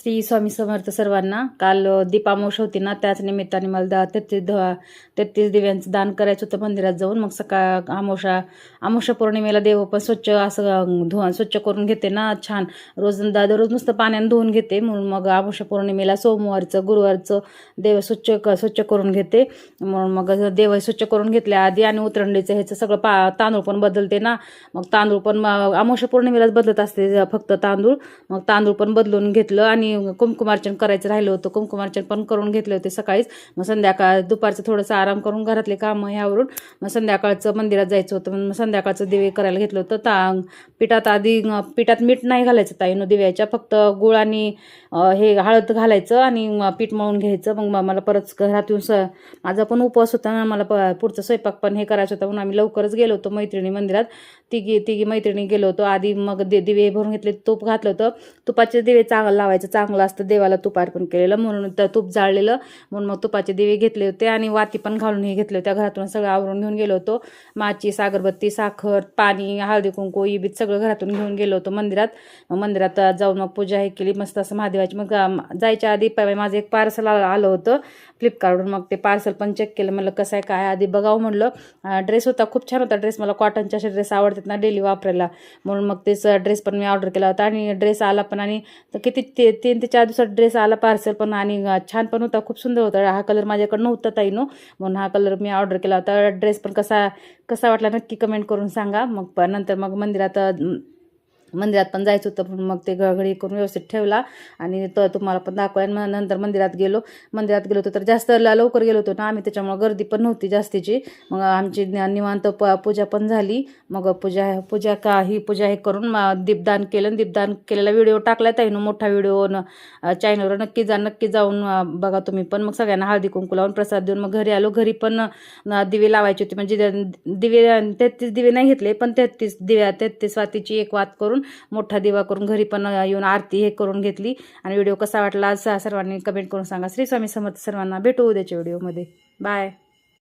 श्री स्वामी समर्थ सर्वांना। काल दीपामावश होती ना, त्याच निमित्ताने मला 33 दिव्यांचं दान करायचं होतं मंदिरात जाऊन। मग सकाळ अमावस्या पौर्णिमेला देव पण स्वच्छ असं स्वच्छ करून घेते ना, छान रोज दररोज नुसतं पाण्याने धुवून घेते। म्हणून मग अमावस्या पौर्णिमेला सोमवारचं गुरुवारचं देव स्वच्छ करून घेते। म्हणून मग देव स्वच्छ करून घेतल्या आधी आणि उतरंडीचं ह्याचं सगळं तांदूळ पण बदलते ना, मग तांदूळ पण अमावस्या पौर्णिमेलाच बदलत असते फक्त तांदूळ। मग तांदूळ पण बदलून घेतलं आणि कुंकुमार्चन करायचं राहिलं होतं, कुंकुमार्चन पण करून घेतले होते सकाळीच। मग संध्याकाळ दुपारचं थोडंसं आराम करून घरातले कामं ह्यावरून मग संध्याकाळचं मंदिरात जायचं होतं। मग संध्याकाळचं दिवे करायला घेतलं होतं। पिठात मीठ नाही घालायचं ताईनो दिव्याच्या, फक्त गुळ आणि हे हळद घालायचं आणि पीठ मळून घ्यायचं। मग मला परत घरात येऊन माझा पण उपवास होता ना, मला पुढचा स्वयंपाक पण हे करायचं होतं, म्हणून आम्ही लवकरच गेलो होतो मैत्रिणी मंदिरात। तिघी मैत्रिणी गेलो होतो आधी। मग दिवे भरून घेतले, तूप घातलं होतं। तुपाचे दिवे लावायचं चांगलं असतं, देवाला तूप अर्पण केलेलं म्हणून तूप जाळलेलं म्हणून मग तुपाचे दिवे घेतले होते आणि वाती पण घालून हे घेतले होत्या। घरातून सगळं आवरून घेऊन गेलो होतो, माचीस, अगरबत्ती, साखर, पाणी, हळदी कुंकू, इबीत सगळं घरातून घेऊन गेलो होतो मंदिरात। मंदिरात जाऊन मग पूजा हे केली मस्त असं महादेवाची। मग जायच्या आधी माझं एक पार्सल आलं होतं फ्लिपकार्टवरून, मग ते पार्सल पण चेक केलं, म्हणलं कसं आहे काय आधी बघावं म्हणलं। ड्रेस होता, खूप छान होता ड्रेस, मला कॉटनचे असे ड्रेस आवडतात ना डेली वापरायला, म्हणून मग तेच ड्रेस पण मी ऑर्डर केला होता आणि ड्रेस आला पण। आणि किती 3 ते 4 दिवसात ड्रेस आला पार्सल पण, आणि छान पण होता, खूप सुंदर होता। हा कलर माझ्याकडे नव्हता ताईनो, म्हणून हा कलर मी ऑर्डर केला होता। ड्रेस पण कसा वाटला नक्की कमेंट करून सांगा। मग नंतर मग मंदिरात पण जायचं होतं, पण मग ते घडी करून व्यवस्थित ठेवला आणि तुम्हाला पण दाखवायला। मग नंतर मंदिरात गेलो होतो तर जास्त लवकर गेलो होतो ना आम्ही, त्याच्यामुळे गर्दी पण नव्हती जास्तीची। मग आमची निवांत पूजा पण झाली। मग पूजा हे करून दीपदान केलं। दीपदान केलेला व्हिडिओ टाकला ताईनो, मोठा व्हिडिओ चॅनलवर नक्की जाऊन बघा तुम्ही पण। मग सगळ्यांना हळदी कुंकू लावून प्रसाद देऊन मग घरी आलो। घरी पण दिवे लावायचे होते, म्हणजे दिवे 33 दिवे नाही घेतले, पण 33 वातीची एक वात करून मोठा दिवा करून घरी पण येऊन आरती हे करून घेतली। आणि व्हिडिओ कसा वाटला सर्वांनी कमेंट करून सांगा। श्री स्वामी समर्थ सर्वांना। भेटू उद्याच्या व्हिडिओमध्ये। बाय।